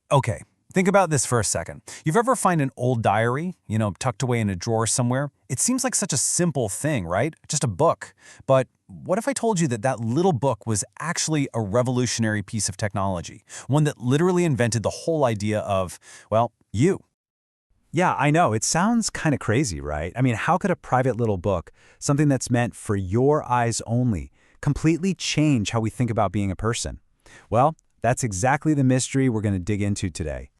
Okay, think about this for a second. You've ever find an old diary, tucked away in a drawer somewhere? It seems like such a simple thing, right? Just a book. But what if I told you that that little book was actually a revolutionary piece of technology? One that literally invented the whole idea of, well, you. Yeah, I know. It sounds kind of crazy, right? I mean, how could a private little book, something that's meant for your eyes only, completely change how we think about being a person? Well, that's exactly the mystery we're going to dig into today.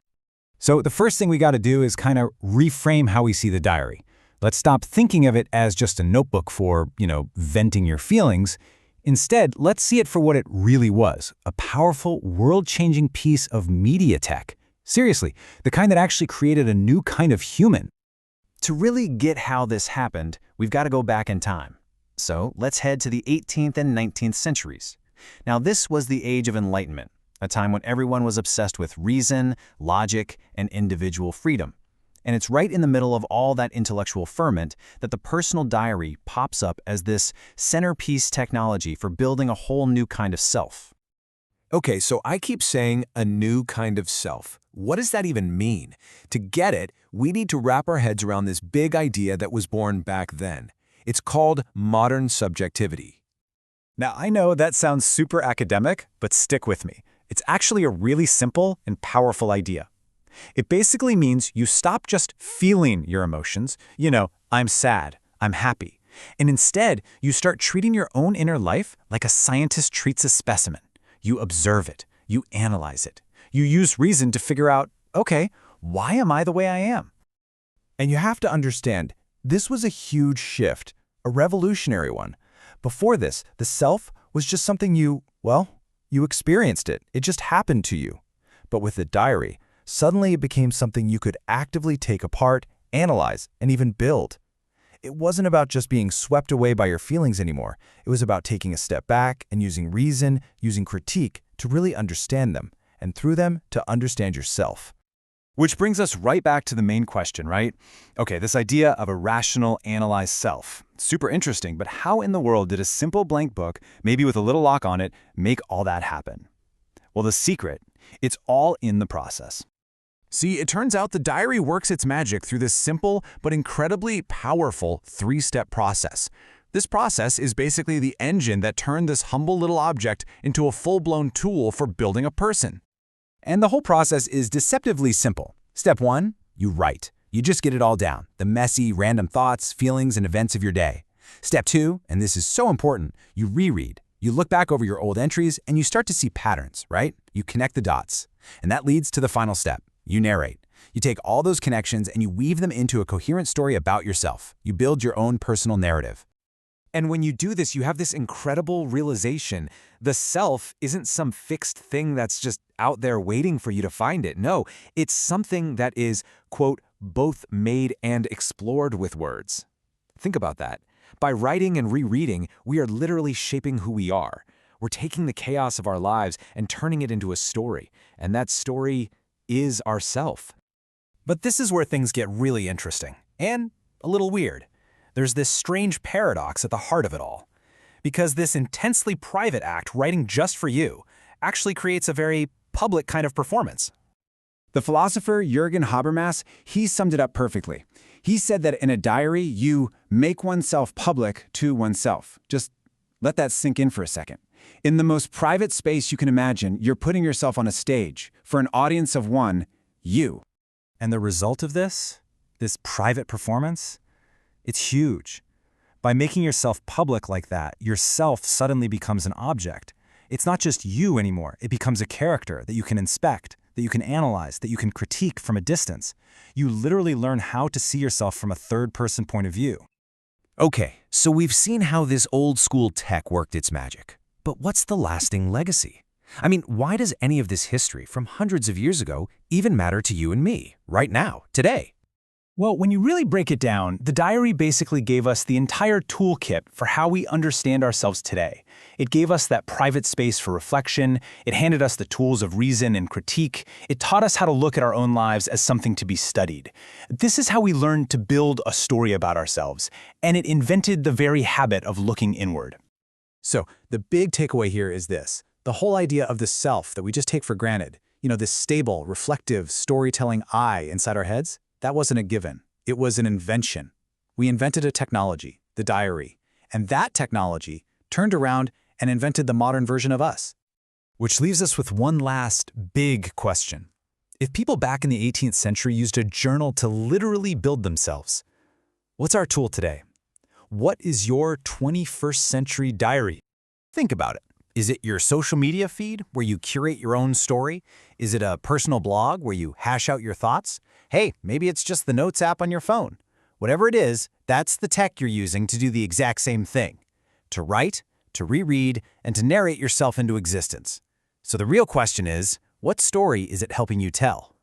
So the first thing we got to do is kind of reframe how we see the diary. Let's stop thinking of it as just a notebook for, venting your feelings. Instead, let's see it for what it really was, a powerful, world-changing piece of media tech. Seriously, the kind that actually created a new kind of human. To really get how this happened, we've got to go back in time. So let's head to the 18th and 19th centuries. Now, this was the age of enlightenment, a time when everyone was obsessed with reason, logic, and individual freedom. And it's right in the middle of all that intellectual ferment that the personal diary pops up as this centerpiece technology for building a whole new kind of self. Okay, so I keep saying a new kind of self. What does that even mean? To get it, we need to wrap our heads around this big idea that was born back then. It's called modern subjectivity. Now, I know that sounds super academic, but stick with me. It's actually a really simple and powerful idea. It basically means you stop just feeling your emotions, I'm sad, I'm happy, and instead you start treating your own inner life like a scientist treats a specimen. You observe it, you analyze it, you use reason to figure out, okay, why am I the way I am? And you have to understand, this was a huge shift, a revolutionary one. Before this, the self was just something you experienced it. It just happened to you. But with the diary, suddenly it became something you could actively take apart, analyze, and even build. It wasn't about just being swept away by your feelings anymore. It was about taking a step back and using reason, using critique to really understand them, and through them to understand yourself. Which brings us right back to the main question, right? Okay, this idea of a rational, analyzed self. Super interesting, but how in the world did a simple blank book, maybe with a little lock on it, make all that happen? Well, the secret, it's all in the process. See, it turns out the diary works its magic through this simple but incredibly powerful three-step process. This process is basically the engine that turned this humble little object into a full-blown tool for building a person. And the whole process is deceptively simple. Step 1, you write. You just get it all down, the messy, random thoughts, feelings, and events of your day. Step 2, and this is so important, you reread. You look back over your old entries and you start to see patterns, right? You connect the dots. And that leads to the final step. You narrate. You take all those connections and you weave them into a coherent story about yourself. You build your own personal narrative. And when you do this, you have this incredible realization. The self isn't some fixed thing that's just out there waiting for you to find it. No, it's something that is, quote, both made and explored with words. Think about that. By writing and rereading, we are literally shaping who we are. We're taking the chaos of our lives and turning it into a story. And that story is ourself. But this is where things get really interesting and a little weird. There's this strange paradox at the heart of it all. Because this intensely private act, writing just for you, actually creates a very public kind of performance. The philosopher Jürgen Habermas, he summed it up perfectly. He said that in a diary, you make oneself public to oneself. Just let that sink in for a second. In the most private space you can imagine, you're putting yourself on a stage for an audience of one, you. And the result of this private performance, it's huge. By making yourself public like that, yourself suddenly becomes an object. It's not just you anymore. It becomes a character that you can inspect, that you can analyze, that you can critique from a distance. You literally learn how to see yourself from a third-person point of view. Okay, so we've seen how this old-school tech worked its magic. But what's the lasting legacy? I mean, why does any of this history from hundreds of years ago even matter to you and me, right now, today? Well, when you really break it down, the diary basically gave us the entire toolkit for how we understand ourselves today. It gave us that private space for reflection, it handed us the tools of reason and critique, it taught us how to look at our own lives as something to be studied. This is how we learned to build a story about ourselves, and it invented the very habit of looking inward. So, the big takeaway here is this. The whole idea of the self that we just take for granted, This stable, reflective, storytelling I inside our heads, that wasn't a given. It was an invention. We invented a technology, the diary, and that technology turned around and invented the modern version of us. Which leaves us with one last big question. If people back in the 18th century used a journal to literally build themselves, what's our tool today? What is your 21st century diary? Think about it. Is it your social media feed where you curate your own story? Is it a personal blog where you hash out your thoughts? Hey, maybe it's just the Notes app on your phone. Whatever it is, that's the tech you're using to do the exact same thing. To write, to reread, and to narrate yourself into existence. So the real question is, what story is it helping you tell?